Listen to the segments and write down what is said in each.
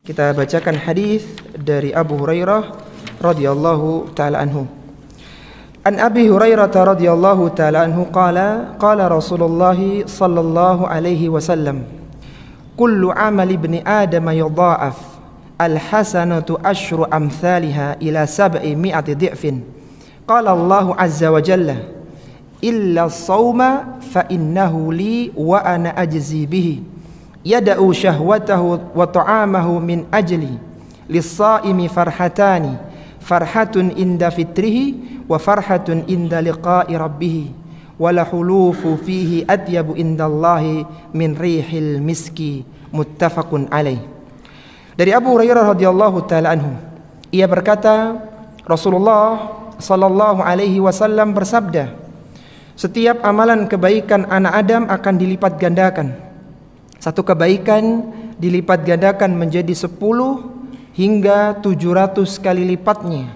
Kita bacakan hadis dari Abu Hurairah radhiyallahu taala anhu. An Abi Hurairah radhiyallahu taala anhu qala Rasulullah sallallahu alaihi wasallam, kullu amali ibni Adam yudha'af, al hasanatu asyru amsalha ila 700 dhi'fin. Qala Allah azza wa jalla, illa as-sawma fa innahu li wa ana ajzi bihi. Yada'u syahwatahu wa ta'amahu min ajli, lis-sa'imi farhatani, farhatun inda fitrihi wa farhatun inda liqa'i rabbih, wala hulufu fihi atyabu indallahi min rihil miski. Muttafaqun alaih. Dari Abu Hurairah radhiyallahu taala anhu, ia berkata, Rasulullah sallallahu alaihi wasallam bersabda, setiap amalan kebaikan anak Adam akan dilipat gandakan. Satu kebaikan dilipat gandakan menjadi 10 hingga 700 kali lipatnya.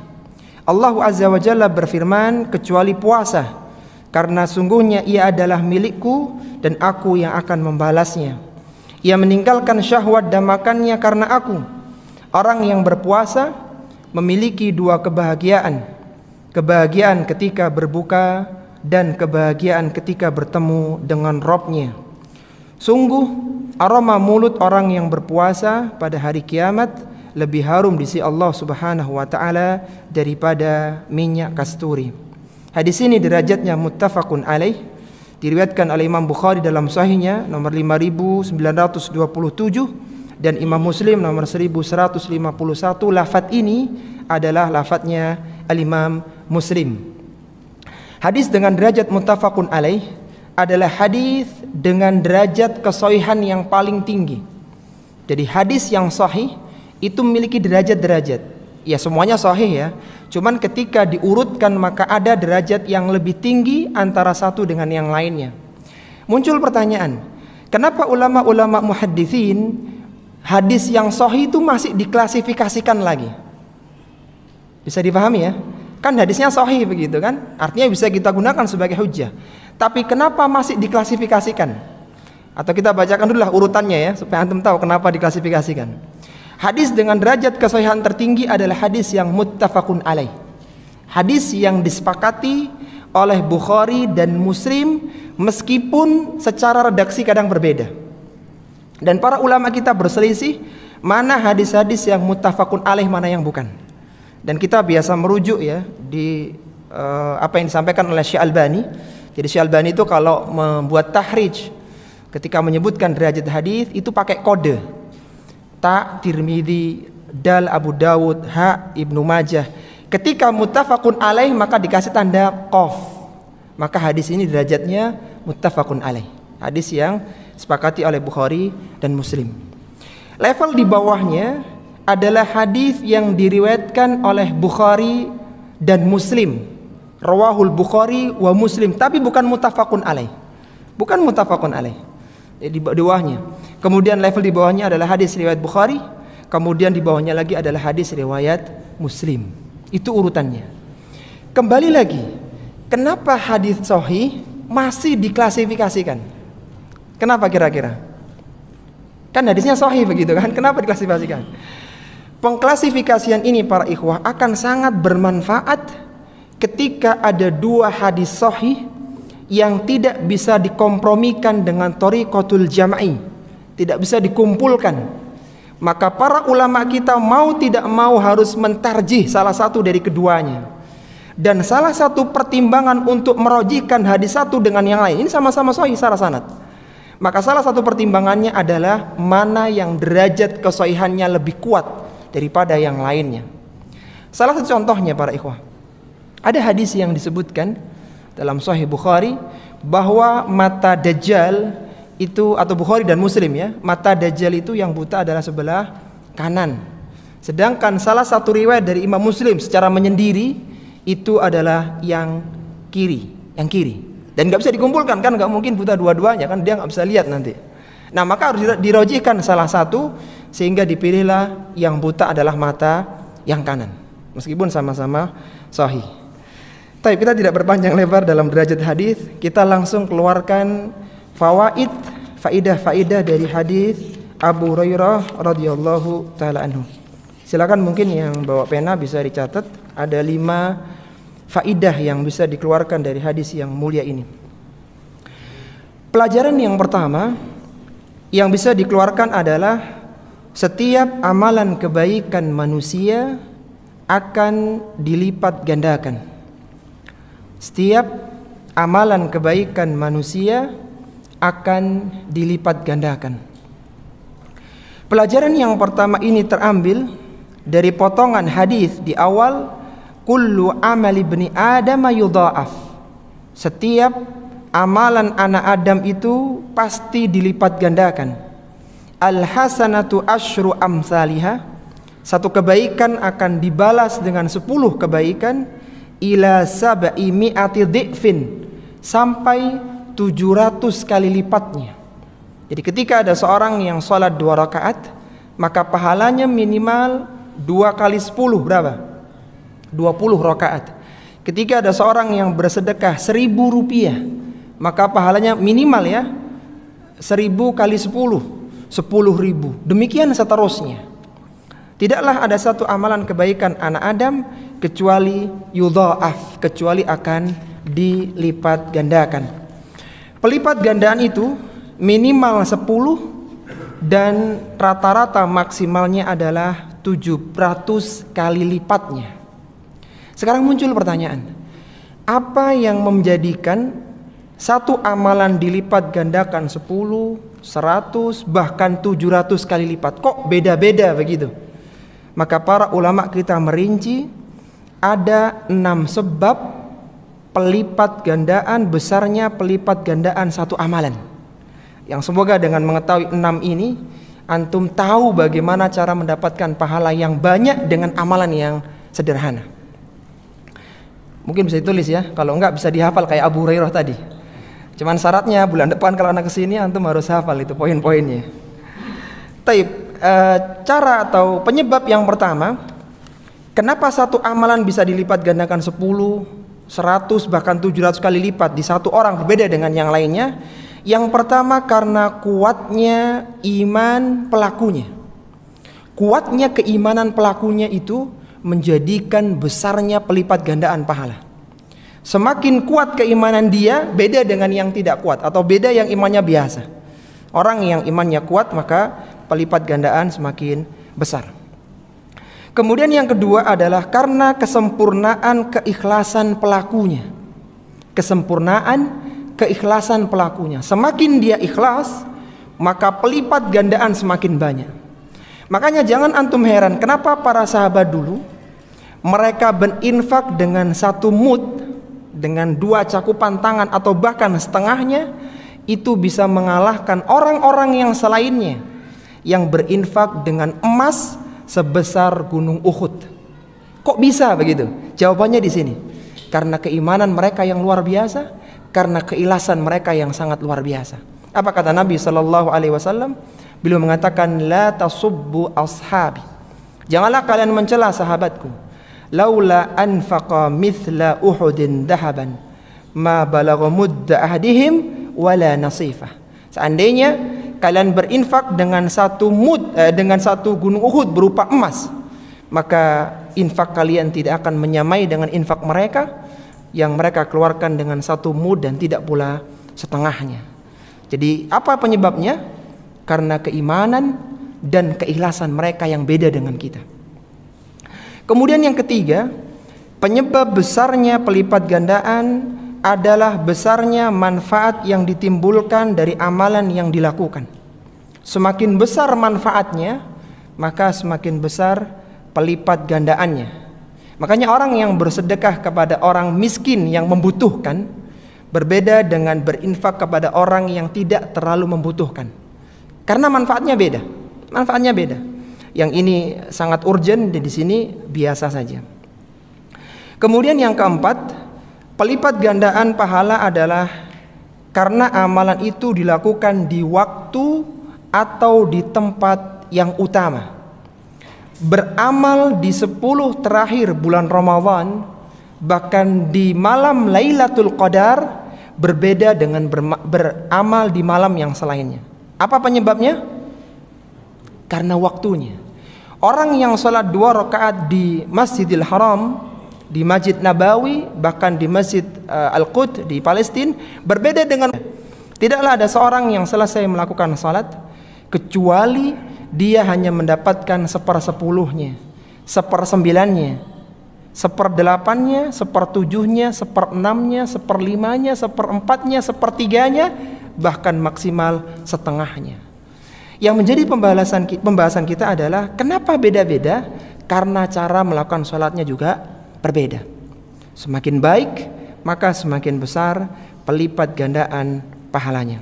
Allah azza wa jalla berfirman, kecuali puasa, karena sungguhnya ia adalah milikku dan aku yang akan membalasnya. Ia meninggalkan syahwat dan makannya karena aku. Orang yang berpuasa memiliki 2 kebahagiaan. Kebahagiaan ketika berbuka dan kebahagiaan ketika bertemu dengan Rabb-Nya. Sungguh aroma mulut orang yang berpuasa pada hari kiamat lebih harum di sisi Allah Subhanahu wa taala daripada minyak kasturi. Hadis ini derajatnya muttafaqun alaih, diriwayatkan oleh Imam Bukhari dalam sahihnya nomor 5927 dan Imam Muslim nomor 1151. Lafaz ini adalah lafaznya Al-Imam Muslim. Hadis dengan derajat muttafaqun alaih adalah hadis dengan derajat kesohihan yang paling tinggi. Jadi hadis yang sahih itu memiliki derajat-derajat. Ya semuanya sahih ya. Cuman ketika diurutkan maka ada derajat yang lebih tinggi antara satu dengan yang lainnya. Muncul pertanyaan, kenapa ulama-ulama muhadditsin hadis yang sahih itu masih diklasifikasikan lagi? Bisa dipahami ya? Kan hadisnya sahih begitu kan? Artinya bisa kita gunakan sebagai hujjah. Tapi kenapa masih diklasifikasikan? Atau kita bacakan dulu lah urutannya ya, supaya antum tahu kenapa diklasifikasikan. Hadis dengan derajat kesahihan tertinggi adalah hadis yang muttafaqun alaih. Hadis yang disepakati oleh Bukhari dan Muslim meskipun secara redaksi kadang berbeda. Dan para ulama kita berselisih mana hadis-hadis yang muttafaqun alaih, mana yang bukan. Dan kita biasa merujuk ya di apa yang disampaikan oleh Syekh Albani. Jadi Syekh Albani itu kalau membuat tahrij ketika menyebutkan derajat hadis itu pakai kode. Ta Tirmidzi, dal Abu Dawud, ha Ibnu Majah. Ketika muttafaqun alaih maka dikasih tanda qaf. Maka hadis ini derajatnya muttafaqun alaih. Hadis yang sepakati oleh Bukhari dan Muslim. Level di bawahnya adalah hadis yang diriwayatkan oleh Bukhari dan Muslim. Rawahul Bukhari wa Muslim, tapi bukan muttafaqun alaih. Bukan muttafaqun alaih. Di bawahnya. Kemudian level di bawahnya adalah hadis riwayat Bukhari, kemudian di bawahnya lagi adalah hadis riwayat Muslim. Itu urutannya. Kembali lagi, kenapa hadis sahih masih diklasifikasikan? Kenapa kira-kira? Kan hadisnya sahih begitu kan? Kenapa diklasifikasikan? Pengklasifikasian ini para ikhwah akan sangat bermanfaat ketika ada 2 hadis sahih yang tidak bisa dikompromikan dengan thariqatul jam'i, tidak bisa dikumpulkan. Maka para ulama kita mau tidak mau harus mentarjih salah satu dari keduanya. Dan salah satu pertimbangan untuk merojihkan hadis satu dengan yang lain, ini sama-sama sahih secara sanad. Maka salah satu pertimbangannya adalah mana yang derajat kesahihannya lebih kuat daripada yang lainnya. Salah satu contohnya para ikhwah, ada hadis yang disebutkan dalam Sahih Bukhari bahwa mata Dajjal itu, atau Bukhari dan Muslim ya, mata Dajjal itu yang buta adalah sebelah kanan. Sedangkan salah satu riwayat dari Imam Muslim secara menyendiri itu adalah yang kiri. Dan nggak bisa dikumpulkan kan, nggak mungkin buta dua-duanya kan, dia nggak bisa lihat nanti. Nah maka harus dirojihkan salah satu sehingga dipilihlah yang buta adalah mata yang kanan, meskipun sama-sama sahih. Tapi kita tidak berpanjang lebar dalam derajat hadis, kita langsung keluarkan faidah dari hadis Abu Hurairah radhiyallahu taala anhu. Silakan mungkin yang bawa pena bisa dicatat, ada 5 faidah yang bisa dikeluarkan dari hadis yang mulia ini. Pelajaran yang pertama yang bisa dikeluarkan adalah setiap amalan kebaikan manusia akan dilipat gandakan. Setiap amalan kebaikan manusia akan dilipat gandakan. Pelajaran yang pertama ini terambil dari potongan hadis di awal, kullu amali ibni Adam yudha'af. Setiap amalan anak Adam itu pasti dilipat gandakan. Al hasanatu asyru amsalihah. Satu kebaikan akan dibalas dengan 10 kebaikan, ila sab'i mi'ati dhi'fin, sampai 700 kali lipatnya. Jadi ketika ada seorang yang sholat 2 rakaat, maka pahalanya minimal 2 kali 10 berapa? 20 rakaat. Ketika ada seorang yang bersedekah 1.000 rupiah, maka pahalanya minimal ya 1.000 kali 10, 10.000. Demikian seterusnya. Tidaklah ada satu amalan kebaikan anak Adam kecuali yudha'af, kecuali akan dilipat gandakan. Pelipat gandaan itu minimal 10 dan rata-rata maksimalnya adalah 700 kali lipatnya. Sekarang muncul pertanyaan, apa yang menjadikan satu amalan dilipat gandakan 10, 100, bahkan 700 kali lipat? Kok beda-beda begitu? Maka para ulama kita merinci ada 6 sebab pelipat gandaan, besarnya pelipat gandaan satu amalan. Yang semoga dengan mengetahui 6 ini, antum tahu bagaimana cara mendapatkan pahala yang banyak dengan amalan yang sederhana. Mungkin bisa ditulis ya, kalau enggak bisa dihafal kayak Abu Hurairah tadi. Cuman syaratnya bulan depan kalau anak kesini antum harus hafal itu poin-poinnya. Taib. Cara atau penyebab yang pertama, kenapa satu amalan bisa dilipat gandakan 10, 100 bahkan 700 kali lipat di satu orang berbeda dengan yang lainnya? Yang pertama karena kuatnya iman pelakunya. Kuatnya keimanan pelakunya itu menjadikan besarnya pelipat gandaan pahala. Semakin kuat keimanan dia, beda dengan yang tidak kuat atau beda yang imannya biasa. Orang yang imannya kuat maka pelipat gandaan semakin besar. Kemudian yang kedua adalah karena kesempurnaan keikhlasan pelakunya. Kesempurnaan keikhlasan pelakunya. Semakin dia ikhlas, maka pelipat gandaan semakin banyak. Makanya jangan antum heran kenapa para sahabat dulu mereka berinfak dengan 1 mud, dengan 2 cakupan tangan atau bahkan setengahnya, itu bisa mengalahkan orang-orang yang selainnya yang berinfak dengan emas sebesar gunung Uhud. Kok bisa begitu? Jawabannya di sini. Karena keimanan mereka yang luar biasa, karena keikhlasan mereka yang sangat luar biasa. Apa kata Nabi sallallahu alaihi wasallam? Beliau mengatakan, la tasubbu ashabi. Janganlah kalian mencela sahabatku. Laula anfaqa mithla Uhudin dahaban ma balagha mudda ahdihim wala nasifah. Seandainya kalian berinfak dengan 1 mud, dengan 1 gunung Uhud berupa emas, maka infak kalian tidak akan menyamai dengan infak mereka yang mereka keluarkan dengan 1 mud dan tidak pula setengahnya. Jadi apa penyebabnya? Karena keimanan dan keikhlasan mereka yang beda dengan kita. Kemudian yang ketiga, penyebab besarnya pelipat gandaan adalah besarnya manfaat yang ditimbulkan dari amalan yang dilakukan. Semakin besar manfaatnya, maka semakin besar pelipat gandaannya. Makanya orang yang bersedekah kepada orang miskin yang membutuhkan berbeda dengan berinfak kepada orang yang tidak terlalu membutuhkan. Karena manfaatnya beda. Manfaatnya beda. Yang ini sangat urgent dan di sini biasa saja. Kemudian yang keempat, pelipat gandaan pahala adalah karena amalan itu dilakukan di waktu atau di tempat yang utama. Beramal di 10 terakhir bulan Ramadan, bahkan di malam Lailatul Qadar, berbeda dengan beramal di malam yang selainnya. Apa penyebabnya? karena waktunya. Orang yang sholat 2 rakaat di Masjidil Haram, di Masjid Nabawi, bahkan di Masjid Al-Quds di Palestina, berbeda dengan tidaklah ada seorang yang selesai melakukan sholat kecuali dia hanya mendapatkan 1/10-nya, 1/9-nya, 1/8-nya, 1/7-nya, 1/6-nya, 1/5-nya, 1/4-nya, 1/3-nya, bahkan maksimal setengahnya. Yang menjadi pembahasan kita adalah kenapa beda-beda? Karena cara melakukan sholatnya juga berbeda. Semakin baik, maka semakin besar pelipat gandaan pahalanya.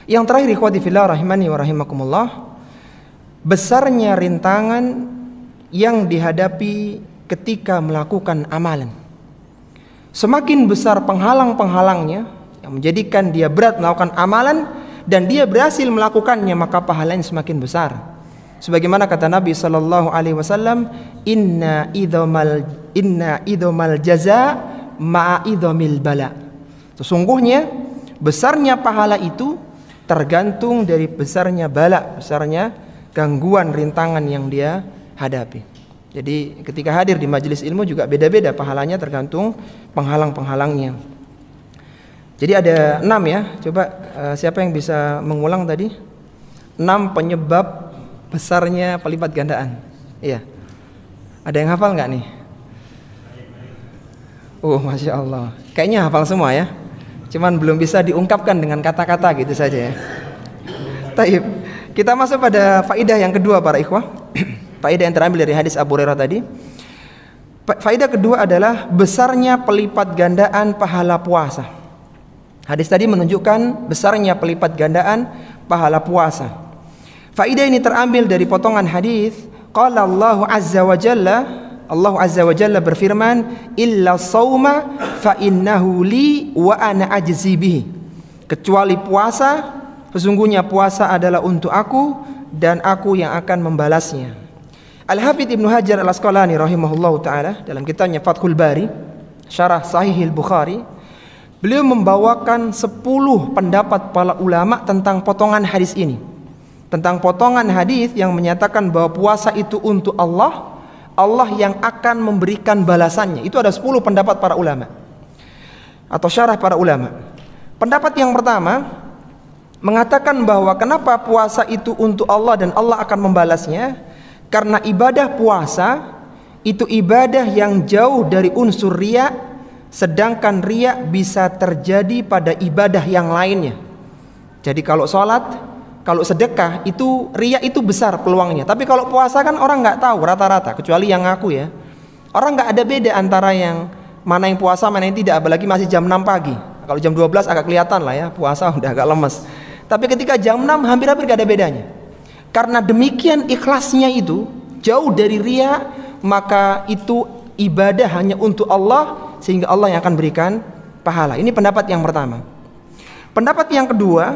Yang terakhir, ikhwati fillah rahimani wa rahimakumullah, besarnya rintangan yang dihadapi ketika melakukan amalan. Semakin besar penghalang-penghalangnya yang menjadikan dia berat melakukan amalan dan dia berhasil melakukannya, maka pahalanya semakin besar. Sebagaimana kata Nabi sallallahu alaihi wasallam, inna idhamal jaza ma'a idhamil bala. Sesungguhnya besarnya pahala itu tergantung dari besarnya bala, besarnya gangguan, rintangan yang dia hadapi. Jadi ketika hadir di majelis ilmu juga beda-beda pahalanya tergantung penghalang-penghalangnya. Jadi ada 6 ya. Coba siapa yang bisa mengulang tadi? 6 penyebab besarnya pelipat gandaan. Iya. Ada yang hafal nggak nih? Masya Allah. Kayaknya hafal semua ya. Cuman belum bisa diungkapkan dengan kata-kata gitu saja ya. Taib. Kita masuk pada faidah yang kedua para ikhwah. Faidah yang terambil dari hadis Abu Hurairah tadi. Faidah kedua adalah besarnya pelipat gandaan pahala puasa. Hadis tadi menunjukkan besarnya pelipat gandaan pahala puasa. Faidah ini terambil dari potongan hadis. Qala Allah Azza wa Jalla berfirman, illa shauma fa innahu li wa ana ajzi bihi. Kecuali puasa, sesungguhnya puasa adalah untuk aku dan aku yang akan membalasnya. Al-Hafidz Ibnu Hajar Al-Asqalani rahimahullahu taala dalam kitabnya Fathul Bari, syarah Sahihil Bukhari, beliau membawakan 10 pendapat para ulama tentang potongan hadis ini. Tentang potongan hadis yang menyatakan bahwa puasa itu untuk Allah, Allah yang akan memberikan balasannya. Itu ada 10 pendapat para ulama atau syarah para ulama. Pendapat yang pertama mengatakan bahwa kenapa puasa itu untuk Allah dan Allah akan membalasnya? Karena ibadah puasa itu ibadah yang jauh dari unsur riya, sedangkan riya bisa terjadi pada ibadah yang lainnya. Jadi kalau sholat, kalau sedekah itu riya itu besar peluangnya. Tapi kalau puasa kan orang nggak tahu rata-rata, kecuali yang ngaku ya. Orang nggak ada beda antara yang mana yang puasa, mana yang tidak. Apalagi masih jam 6 pagi. Kalau jam 12 agak kelihatan lah ya, puasa udah agak lemes. Tapi ketika jam 6 hampir-hampir gak ada bedanya. Karena demikian ikhlasnya itu jauh dari riya, maka itu ibadah hanya untuk Allah, sehingga Allah yang akan berikan pahala. Ini pendapat yang pertama. Pendapat yang kedua,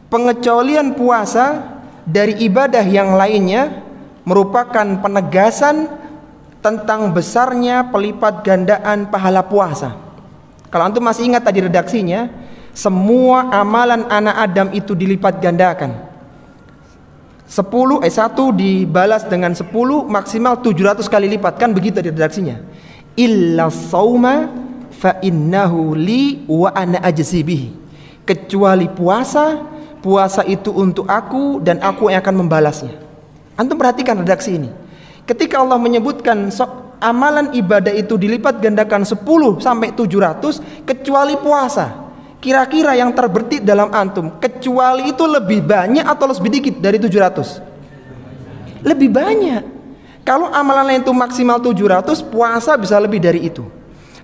pengecualian puasa dari ibadah yang lainnya merupakan penegasan tentang besarnya pelipat gandaan pahala puasa. Kalau antum masih ingat tadi redaksinya, semua amalan anak Adam itu dilipat gandakan. 1 dibalas dengan 10 maksimal 700 kali lipat, kan begitu di redaksinya. Illa shauma fa innahu li wa ana ajzi bihi. Kecuali puasa, puasa itu untuk aku dan aku yang akan membalasnya. Antum perhatikan redaksi ini. Ketika Allah menyebutkan amalan ibadah itu dilipat gandakan 10 sampai 700 kecuali puasa. Kira-kira yang terbertit dalam antum, kecuali itu lebih banyak atau lebih sedikit dari 700? Lebih banyak. Kalau amalan lain itu maksimal 700, puasa bisa lebih dari itu.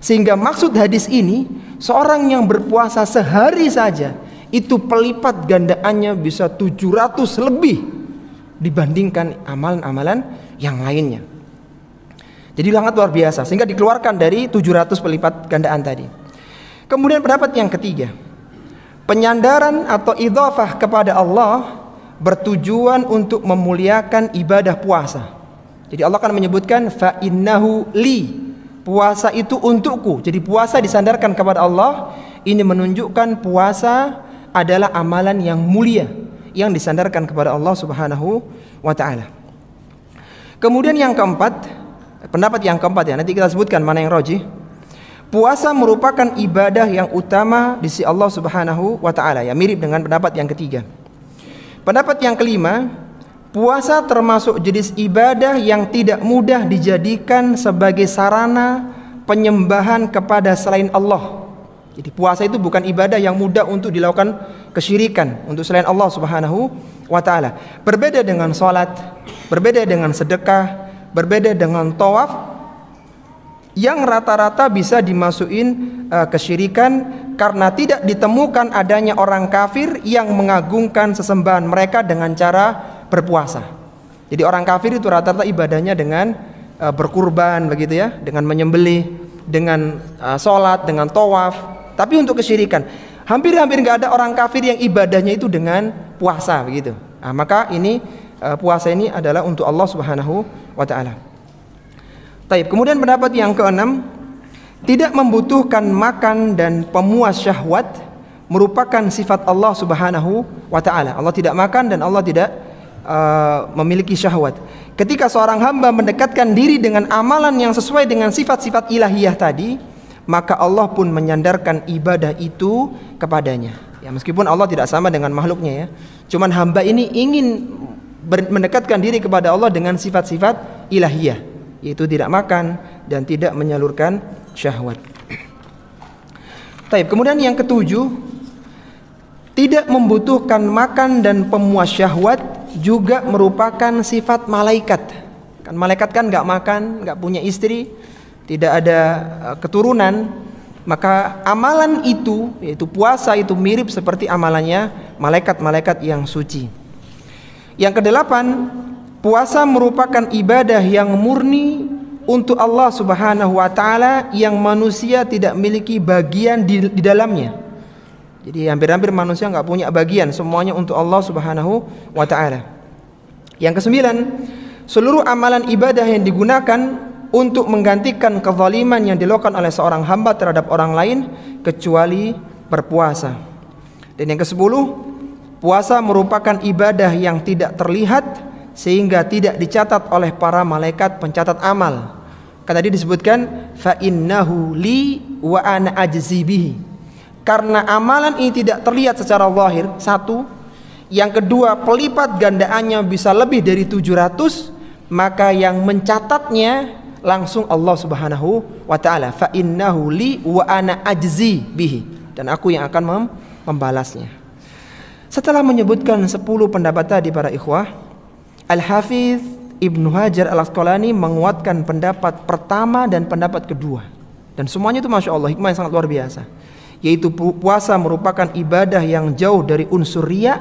Sehingga maksud hadis ini, seorang yang berpuasa sehari saja itu pelipat gandaannya bisa 700 lebih dibandingkan amalan-amalan yang lainnya. Jadi sangat luar biasa, sehingga dikeluarkan dari 700 pelipat gandaan tadi. Kemudian pendapat yang ketiga, penyandaran atau idhafah kepada Allah bertujuan untuk memuliakan ibadah puasa. Jadi Allah akan menyebutkan fa innahu li, puasa itu untukku. Jadi puasa disandarkan kepada Allah. Ini menunjukkan puasa adalah amalan yang mulia, yang disandarkan kepada Allah Subhanahu wa taala. Kemudian yang keempat, pendapat yang keempat ya, nanti kita sebutkan mana yang rajih. Puasa merupakan ibadah yang utama di sisi Allah Subhanahu wa taala, ya mirip dengan pendapat yang ketiga. Pendapat yang kelima, puasa termasuk jenis ibadah yang tidak mudah dijadikan sebagai sarana penyembahan kepada selain Allah. Jadi puasa itu bukan ibadah yang mudah untuk dilakukan kesyirikan untuk selain Allah Subhanahu wa taala. Berbeda dengan salat, berbeda dengan sedekah, berbeda dengan tawaf yang rata-rata bisa dimasukin kesyirikan karena tidak ditemukan adanya orang kafir yang mengagungkan sesembahan mereka dengan cara berpuasa. Jadi orang kafir itu rata-rata ibadahnya dengan berkurban begitu ya, dengan menyembelih, dengan sholat, dengan tawaf. Tapi untuk kesyirikan, hampir-hampir nggak ada orang kafir yang ibadahnya itu dengan puasa begitu. Nah, maka ini puasa ini adalah untuk Allah Subhanahu wa taala. Taib. Kemudian pendapat yang keenam, tidak membutuhkan makan dan pemuas syahwat merupakan sifat Allah Subhanahu wa taala. Allah tidak makan dan Allah tidak memiliki syahwat. Ketika seorang hamba mendekatkan diri dengan amalan yang sesuai dengan sifat-sifat ilahiyah tadi, maka Allah pun menyandarkan ibadah itu kepadanya. Ya, meskipun Allah tidak sama dengan makhluknya ya. Cuman hamba ini ingin mendekatkan diri kepada Allah dengan sifat-sifat ilahiyah, yaitu tidak makan dan tidak menyalurkan syahwat. Taib. Kemudian yang ketujuh, tidak membutuhkan makan dan pemuas syahwat juga merupakan sifat malaikat. Kan malaikat kan nggak makan, nggak punya istri, tidak ada keturunan, maka amalan itu, yaitu puasa itu mirip seperti amalannya malaikat-malaikat yang suci. Yang kedelapan, puasa merupakan ibadah yang murni untuk Allah Subhanahu wa taala yang manusia tidak memiliki bagian di dalamnya. Jadi hampir-hampir manusia nggak punya bagian, semuanya untuk Allah Subhanahu wa taala. Yang kesembilan, seluruh amalan ibadah yang digunakan untuk menggantikan kezaliman yang dilakukan oleh seorang hamba terhadap orang lain kecuali berpuasa. Dan yang kesepuluh, puasa merupakan ibadah yang tidak terlihat sehingga tidak dicatat oleh para malaikat pencatat amal. Kan tadi disebutkan fa innahu li wa ana ajzi bihi. Karena amalan ini tidak terlihat secara zahir, satu. Yang kedua, pelipat gandaannya bisa lebih dari 700, maka yang mencatatnya langsung Allah Subhanahu wa taala. Fa innahu li wa ana ajzi bihi. Dan aku yang akan membalasnya. Setelah menyebutkan 10 pendapat tadi para ikhwah, Al-Hafiz Ibnu Hajar Al-Asqalani menguatkan pendapat pertama dan pendapat kedua. Dan semuanya itu Masya Allah hikmah yang sangat luar biasa. Yaitu puasa merupakan ibadah yang jauh dari unsur riya,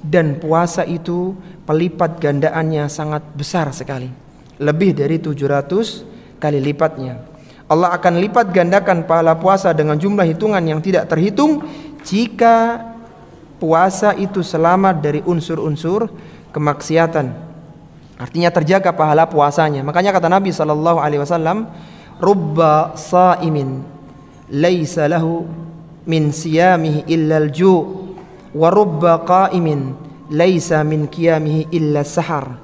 dan puasa itu pelipat gandaannya sangat besar sekali. Lebih dari 700 kali lipatnya. Allah akan lipat gandakan pahala puasa dengan jumlah hitungan yang tidak terhitung jika puasa itu selamat dari unsur-unsur kemaksiatan. Artinya terjaga pahala puasanya. Makanya kata Nabi SAW, rubba sa'imin laisa lahu min siyamihi illa al-ju' wa rubba qa'imin laisa min qiyamihi illa sahar.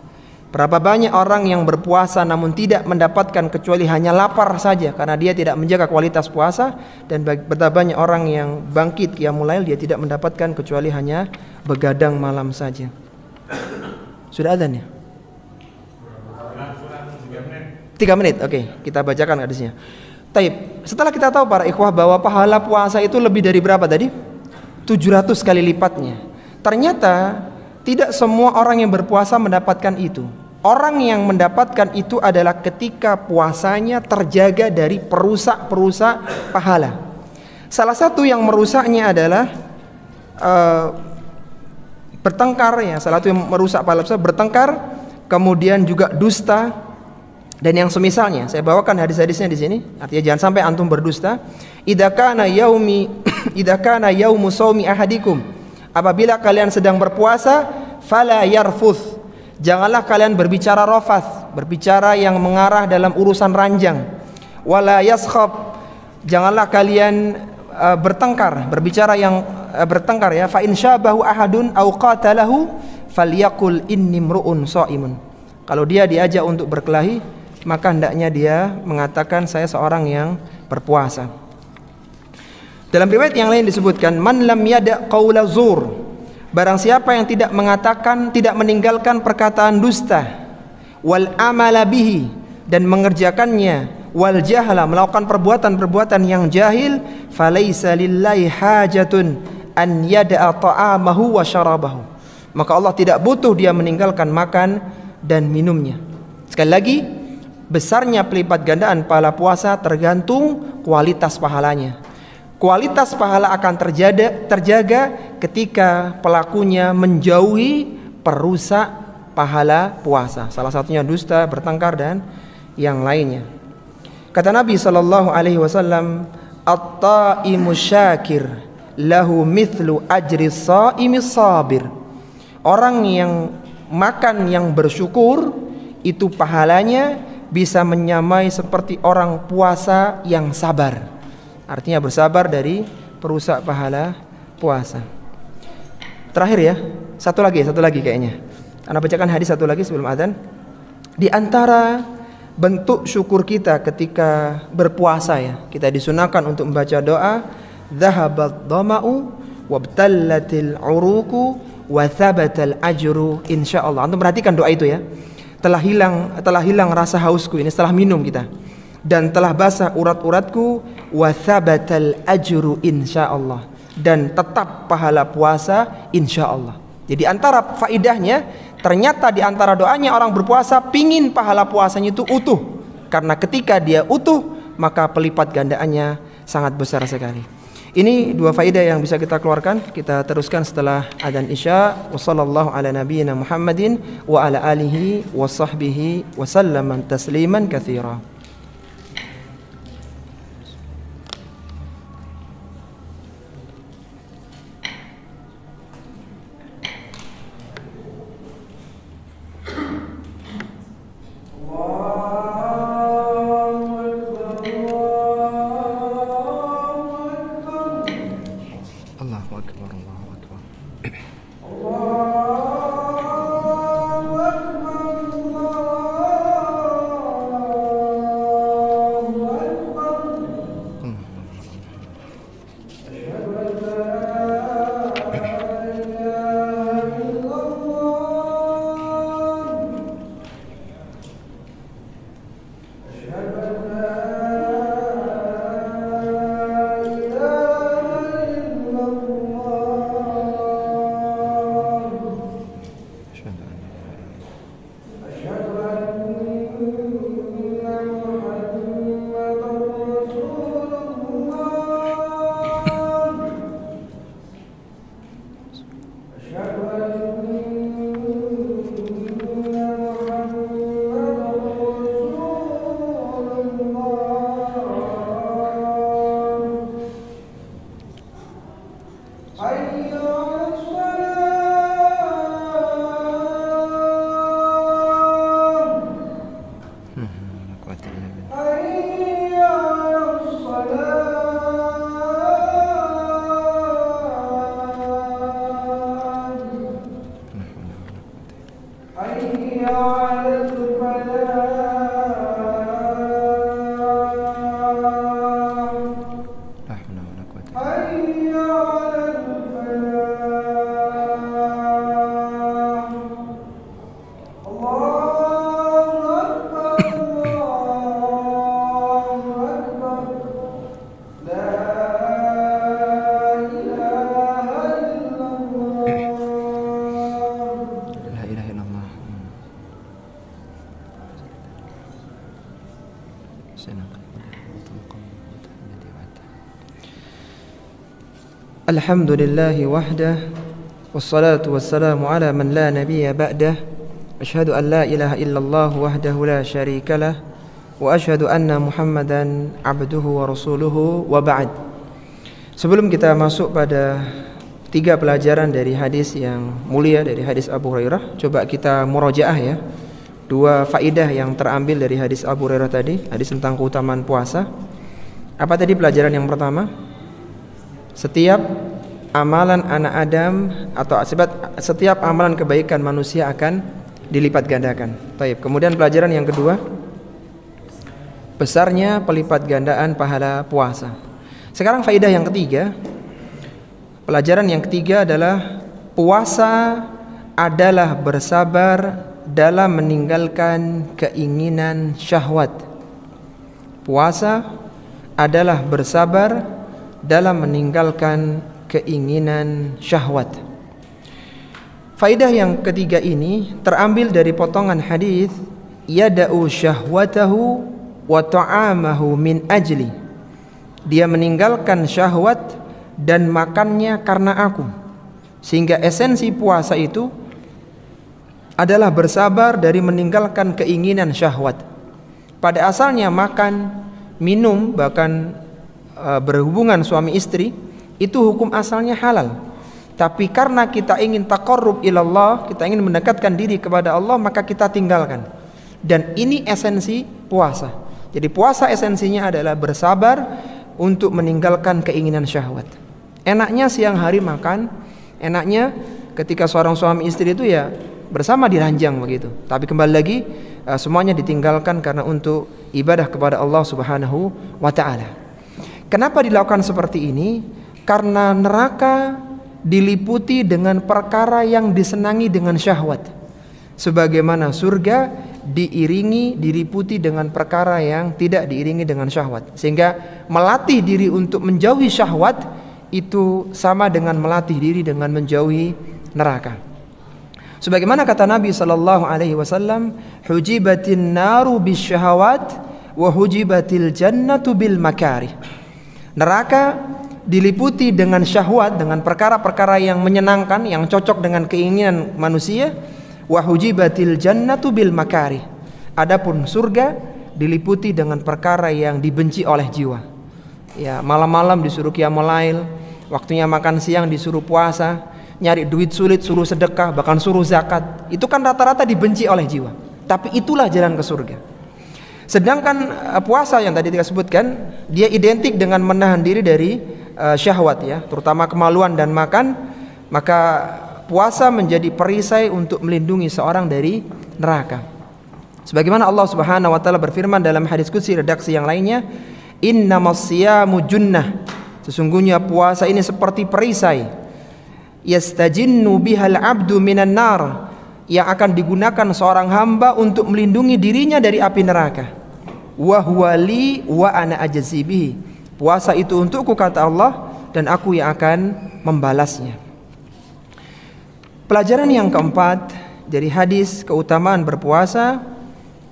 Berapa banyak orang yang berpuasa namun tidak mendapatkan kecuali hanya lapar saja karena dia tidak menjaga kualitas puasa, dan betapa banyak orang yang bangkit qiyamul lail dia tidak mendapatkan kecuali hanya begadang malam saja. Sudah adzan ya? 3 menit. Oke, kita bacakan hadisnya. Taib. Setelah kita tahu para ikhwah bahwa pahala puasa itu lebih dari berapa tadi? 700 kali lipatnya. Ternyata tidak semua orang yang berpuasa mendapatkan itu. Orang yang mendapatkan itu adalah ketika puasanya terjaga dari perusak-perusak pahala. Salah satu yang merusaknya adalah bertengkar ya. Salah satu yang merusak pahala puasa bertengkar, kemudian juga dusta. Dan yang semisalnya, saya bawakan hadis-hadisnya di sini. Artinya jangan sampai antum berdusta. Idza kana yaumu shaumi ahadikum, apabila kalian sedang berpuasa, fala yarfuth, janganlah kalian berbicara rafath, berbicara yang mengarah dalam urusan ranjang. Wala yaskhab, janganlah kalian bertengkar, berbicara yang bertengkar ya, fa in syabahu ahadun au qatalahu falyaqul inni mru'un shaimun. Kalau dia diajak untuk berkelahi, maka hendaknya dia mengatakan saya seorang yang berpuasa. Dalam riwayat yang lain disebutkan, man lam yada qaula zur, barang siapa yang tidak mengatakan, tidak meninggalkan perkataan dusta, wal amala bihi, dan mengerjakannya, wal jahla, melakukan perbuatan-perbuatan yang jahil, falaisa lillahi hajatun an yada'a ta'amahu wa syarabahu, maka Allah tidak butuh dia meninggalkan makan dan minumnya. Sekali lagi, besarnya pelipat gandaan pahala puasa tergantung kualitas pahalanya. Kualitas pahala akan terjaga ketika pelakunya menjauhi perusak pahala puasa, salah satunya dusta, bertengkar, dan yang lainnya. Kata Nabi SAW, at-ta'imu syakir lahu mithlu ajri shaimi sabir. Orang yang makan yang bersyukur, itu pahalanya bisa menyamai seperti orang puasa yang sabar. Artinya bersabar dari perusak pahala puasa. Terakhir ya, satu lagi kayaknya. Anda bacakan hadis satu lagi sebelum adzan. Di antara bentuk syukur kita ketika berpuasa ya, kita disunahkan untuk membaca doa, dzahabat dhama'u wabtallatil uruqu wa thabatal ajru insyaallah. Antum perhatikan doa itu ya. Telah hilang rasa hausku, ini setelah minum kita, dan telah basah urat-uratku, wa thabatal ajru insyaallah, dan tetap pahala puasa insyaallah. Jadi antara faidahnya, ternyata di antara doanya orang berpuasa pingin pahala puasanya itu utuh, karena ketika dia utuh maka pelipat gandaannya sangat besar sekali. Ini dua faedah yang bisa kita keluarkan. Kita teruskan setelah adzan Isya. Wassallallahu ala nabiyyina Muhammadin wa ala alihi wa sahbihi wa sallama tasliman katsira. Alhamdulillahi wahdah, wassalatu wassalamu ala man la nabiyya ba'dah. Asyhadu an la ilaha illallah wahdahu la syarikalah, wa asyhadu anna Muhammadan abduhu wa rasuluhu, wa ba'd. Sebelum kita masuk pada 3 pelajaran dari hadis yang mulia, dari hadis Abu Hurairah, coba kita murajaah ya 2 faidah yang terambil dari hadis Abu Hurairah tadi, hadis tentang keutamaan puasa. Apa tadi pelajaran yang pertama? Setiap amalan anak Adam atau setiap amalan kebaikan manusia akan dilipat gandakan. Baik. Kemudian pelajaran yang kedua, besarnya pelipat gandaan pahala puasa. Sekarang faedah yang ketiga. Pelajaran yang ketiga adalah puasa adalah bersabar dalam meninggalkan keinginan syahwat. Puasa adalah bersabar dalam meninggalkan keinginan syahwat. Faedah yang ketiga ini terambil dari potongan hadis yada'u syahwatahu wa ta'amahu min ajli. Dia meninggalkan syahwat dan makannya karena aku. Sehingga esensi puasa itu adalah bersabar dari meninggalkan keinginan syahwat. Pada asalnya makan, minum, bahkan berhubungan suami istri itu hukum asalnya halal. Tapi karena kita ingin taqarrub ilallah, kita ingin mendekatkan diri kepada Allah, maka kita tinggalkan. Dan ini esensi puasa. Jadi puasa esensinya adalah bersabar untuk meninggalkan keinginan syahwat. Enaknya siang hari makan, enaknya ketika seorang suami istri itu ya bersama di ranjang begitu. Tapi kembali lagi semuanya ditinggalkan karena untuk ibadah kepada Allah Subhanahu wa taala. Kenapa dilakukan seperti ini? Karena neraka diliputi dengan perkara yang disenangi dengan syahwat. Sebagaimana surga diliputi dengan perkara yang tidak diiringi dengan syahwat. Sehingga melatih diri untuk menjauhi syahwat itu sama dengan melatih diri dengan menjauhi neraka. Sebagaimana kata Nabi sallallahu alaihi wasallam, hujibatin naru bisyahawat wa hujibatil jannatu bil makarih. Neraka diliputi dengan syahwat, dengan perkara-perkara yang menyenangkan, yang cocok dengan keinginan manusia. Wa hujibatil jannatu bil makarih. Adapun surga diliputi dengan perkara yang dibenci oleh jiwa. Ya, malam-malam disuruh qiyamul lail, waktunya makan siang disuruh puasa, nyari duit sulit suruh sedekah, bahkan suruh zakat. Itu kan rata-rata dibenci oleh jiwa. Tapi itulah jalan ke surga. Sedangkan puasa yang tadi kita sebutkan, dia identik dengan menahan diri dari syahwat ya, terutama kemaluan dan makan. Maka puasa menjadi perisai untuk melindungi seorang dari neraka. Sebagaimana Allah Subhanahu wa taala berfirman dalam hadis qudsi redaksi yang lainnya, innamas siyamu junnah. Sesungguhnya puasa ini seperti perisai. Yastajinnu bihal abdu minan nar, yang akan digunakan seorang hamba untuk melindungi dirinya dari api neraka. Wa huwa li wa ana ajzi bihi. Puasa itu untukku kata Allah dan aku yang akan membalasnya. Pelajaran yang keempat dari hadis keutamaan berpuasa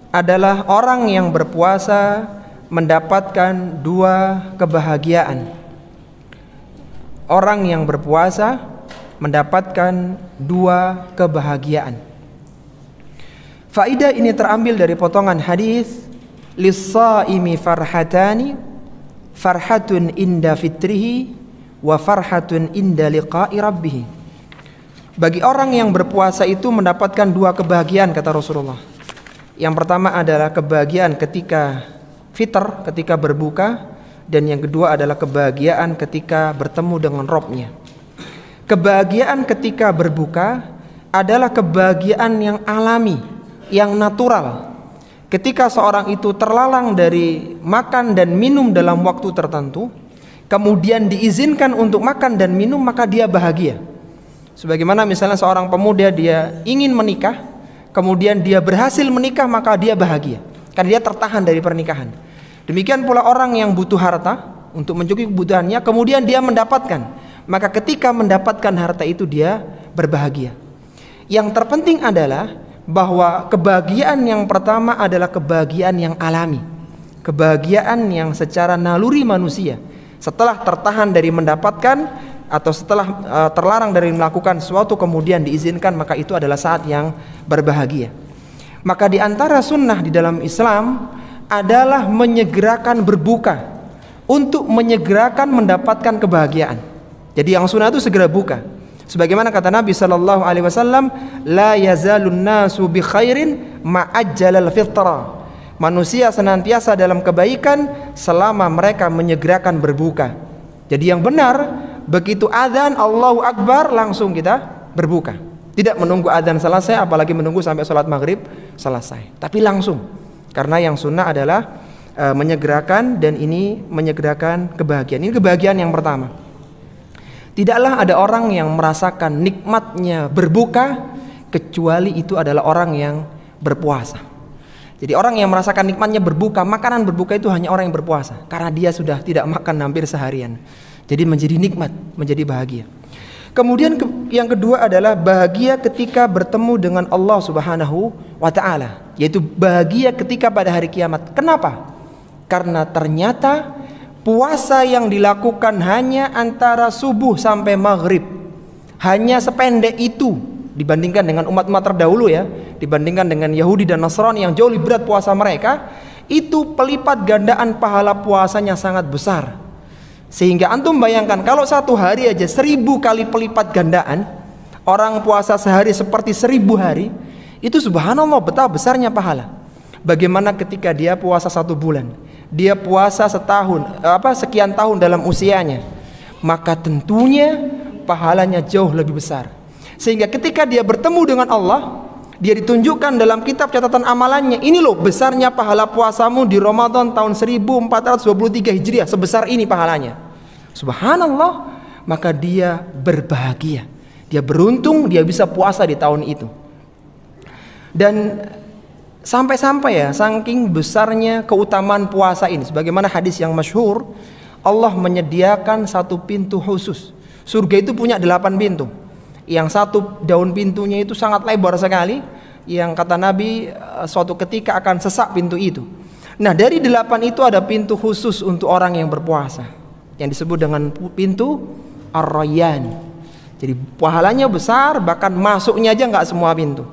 adalah orang yang berpuasa mendapatkan dua kebahagiaan. Orang yang berpuasa mendapatkan dua kebahagiaan. Faidah ini terambil dari potongan hadis, lis-shaimi farhatani, farhatun inda fitrihi wa farhatun inda liqa'i rabbih. Bagi orang yang berpuasa itu mendapatkan dua kebahagiaan kata Rasulullah. Yang pertama adalah kebahagiaan ketika fitr, ketika berbuka, dan yang kedua adalah kebahagiaan ketika bertemu dengan Rabb-nya. Kebahagiaan ketika berbuka adalah kebahagiaan yang alami, yang natural. Ketika seorang itu terlalang dari makan dan minum dalam waktu tertentu, kemudian diizinkan untuk makan dan minum, maka dia bahagia. Sebagaimana misalnya seorang pemuda dia ingin menikah, kemudian dia berhasil menikah, maka dia bahagia karena dia tertahan dari pernikahan. Demikian pula orang yang butuh harta untuk mencukupi kebutuhannya, kemudian dia mendapatkan, maka ketika mendapatkan harta itu dia berbahagia. Yang terpenting adalah bahwa kebahagiaan yang pertama adalah kebahagiaan yang alami, kebahagiaan yang secara naluri manusia. Setelah tertahan dari mendapatkan atau setelah terlarang dari melakukan sesuatu kemudian diizinkan, maka itu adalah saat yang berbahagia. Maka di antara sunnah di dalam Islam adalah menyegerakan berbuka untuk menyegerakan mendapatkan kebahagiaan. Jadi yang sunnah itu segera buka. Sebagaimana kata Nabi sallallahu alaihi wasallam, la yazalun nasu bi khairin ma'ajjalal fitra. Manusia senantiasa dalam kebaikan selama mereka menyegerakan berbuka. Jadi yang benar begitu adzan Allahu Akbar langsung kita berbuka. Tidak menunggu adzan selesai, apalagi menunggu sampai sholat maghrib selesai, tapi langsung. Karena yang sunnah adalah menyegerakan, dan ini menyegerakan kebahagiaan. Ini kebahagiaan yang pertama. Tidaklah ada orang yang merasakan nikmatnya berbuka kecuali itu adalah orang yang berpuasa. Jadi orang yang merasakan nikmatnya berbuka, makanan berbuka itu hanya orang yang berpuasa, karena dia sudah tidak makan hampir seharian. Jadi menjadi nikmat, menjadi bahagia. Kemudian yang kedua adalah bahagia ketika bertemu dengan Allah Subhanahu wa ta'ala, yaitu bahagia ketika pada hari kiamat. Kenapa? Karena ternyata puasa yang dilakukan hanya antara subuh sampai maghrib, hanya sependek itu dibandingkan dengan umat-umat terdahulu ya, dibandingkan dengan Yahudi dan Nasrani yang jauh lebih berat puasa mereka, itu pelipat gandaan pahala puasanya sangat besar. Sehingga antum bayangkan kalau satu hari aja 1000 kali pelipat gandaan, orang puasa sehari seperti 1000 hari, itu subhanallah betapa besarnya pahala. Bagaimana ketika dia puasa 1 bulan, dia puasa sekian tahun dalam usianya, maka tentunya pahalanya jauh lebih besar. Sehingga ketika dia bertemu dengan Allah, dia ditunjukkan dalam kitab catatan amalannya, ini loh besarnya pahala puasamu di Ramadan tahun 1423 Hijriah, sebesar ini pahalanya. Subhanallah, maka dia berbahagia, dia beruntung dia bisa puasa di tahun itu. Dan sampai-sampai ya, saking besarnya keutamaan puasa ini, sebagaimana hadis yang masyhur, Allah menyediakan satu pintu khusus. Surga itu punya 8 pintu. Yang satu daun pintunya itu sangat lebar sekali, yang kata Nabi suatu ketika akan sesak pintu itu. Nah, dari 8 itu ada pintu khusus untuk orang yang berpuasa, yang disebut dengan pintu Ar-Rayyan. Jadi pahalanya besar, bahkan masuknya aja nggak semua pintu.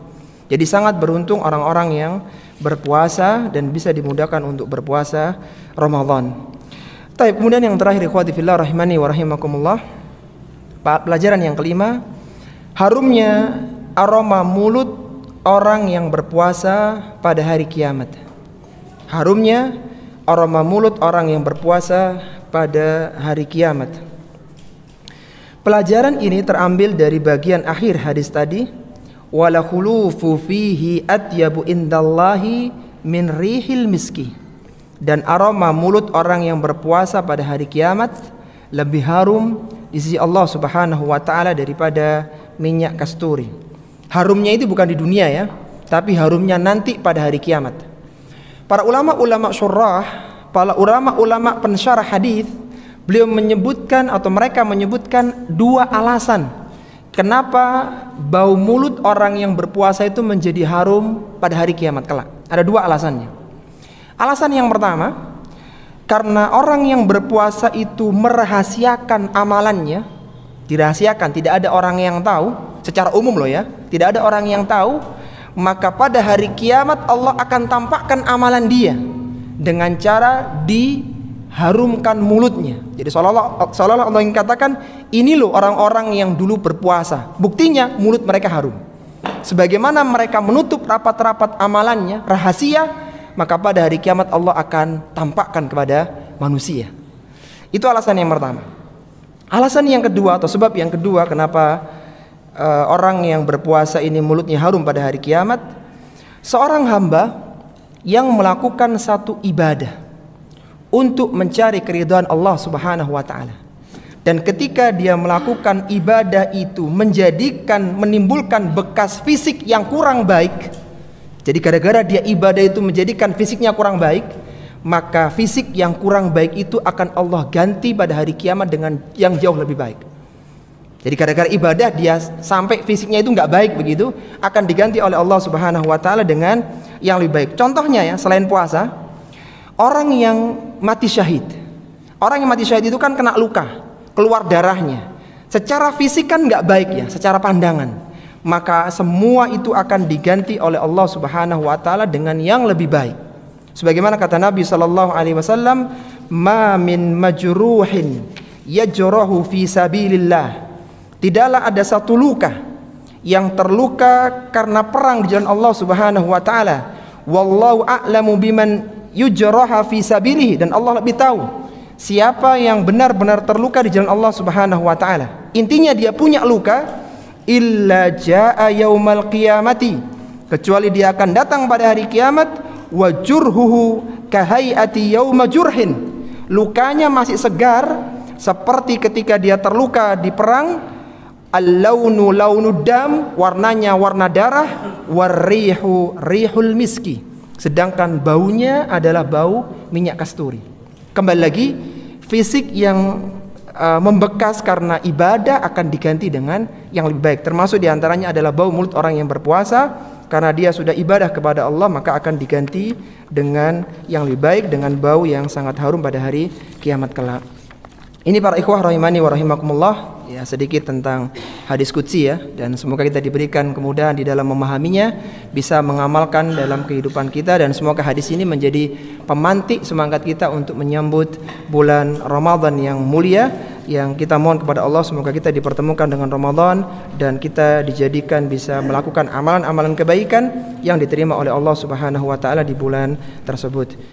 Jadi sangat beruntung orang-orang yang berpuasa dan bisa dimudahkan untuk berpuasa Ramadan. Kemudian yang terakhir, ikhwati fillah rahimani wa rahimakumullah, pelajaran yang kelima, harumnya aroma mulut orang yang berpuasa pada hari kiamat. Harumnya aroma mulut orang yang berpuasa pada hari kiamat. Pelajaran ini terambil dari bagian akhir hadis tadi, wala khulufu fihi atyabu indallahi min rihil miski. Dan aroma mulut orang yang berpuasa pada hari kiamat lebih harum di sisi Allah Subhanahu wa ta'ala daripada minyak kasturi. Harumnya itu bukan di dunia ya, tapi harumnya nanti pada hari kiamat. Para ulama-ulama syurrah, para ulama-ulama pensyarah hadis, beliau menyebutkan atau mereka menyebutkan 2 alasan kenapa bau mulut orang yang berpuasa itu menjadi harum pada hari kiamat kelak. Ada 2 alasannya. Alasan yang pertama, karena orang yang berpuasa itu merahasiakan amalannya, dirahasiakan, tidak ada orang yang tahu, secara umum loh ya, tidak ada orang yang tahu, maka pada hari kiamat Allah akan tampakkan amalan dia dengan cara diharumkan mulutnya. Jadi seolah-olah Allah ingin katakan, ini loh orang-orang yang dulu berpuasa, buktinya mulut mereka harum. Sebagaimana mereka menutup rapat-rapat amalannya, rahasia, maka pada hari kiamat Allah akan tampakkan kepada manusia. Itu alasan yang pertama. Alasan yang kedua atau sebab yang kedua kenapa orang yang berpuasa ini mulutnya harum pada hari kiamat, seorang hamba yang melakukan satu ibadah untuk mencari keridhaan Allah Subhanahu wa ta'ala, dan ketika dia melakukan ibadah itu menimbulkan bekas fisik yang kurang baik. Jadi gara-gara dia ibadah itu menjadikan fisiknya kurang baik, maka fisik yang kurang baik itu akan Allah ganti pada hari kiamat dengan yang jauh lebih baik. Jadi gara-gara ibadah dia sampai fisiknya itu nggak baik begitu, akan diganti oleh Allah Subhanahu wa ta'ala dengan yang lebih baik. Contohnya ya, selain puasa, orang yang mati syahid. Orang yang mati syahid itu kan kena luka, keluar darahnya. Secara fisik kan nggak baik ya, secara pandangan. Maka semua itu akan diganti oleh Allah Subhanahu wa ta'ala dengan yang lebih baik. Sebagaimana kata Nabi sallallahu alaihi wasallam, "Ma min majruhin yajrahu fi sabilillah." Tidaklah ada satu luka yang terluka karena perang di jalan Allah Subhanahu wa ta'ala. Wallahu a'lamu biman yujraha fi sabilihi, dan Allah lebih tahu siapa yang benar-benar terluka di jalan Allah Subhanahu wa taala, intinya dia punya luka, illa jaa yaumal qiyamati, kecuali dia akan datang pada hari kiamat, wa jurhuhu kahayati yauma jurhin, lukanya masih segar seperti ketika dia terluka di perang, al-launu launud dam, warnanya warna darah, warrihu rihul miski, sedangkan baunya adalah bau minyak kasturi. Kembali lagi, fisik yang membekas karena ibadah akan diganti dengan yang lebih baik. Termasuk diantaranya adalah bau mulut orang yang berpuasa, karena dia sudah ibadah kepada Allah, maka akan diganti dengan yang lebih baik, dengan bau yang sangat harum pada hari kiamat kelak. Ini para ikhwah rahimani wa rahimakumullah, ya sedikit tentang hadis qudsi ya, dan semoga kita diberikan kemudahan di dalam memahaminya, bisa mengamalkan dalam kehidupan kita, dan semoga hadis ini menjadi pemantik semangat kita untuk menyambut bulan Ramadan yang mulia, yang kita mohon kepada Allah semoga kita dipertemukan dengan Ramadan dan kita dijadikan bisa melakukan amalan-amalan kebaikan yang diterima oleh Allah Subhanahu wa taala di bulan tersebut.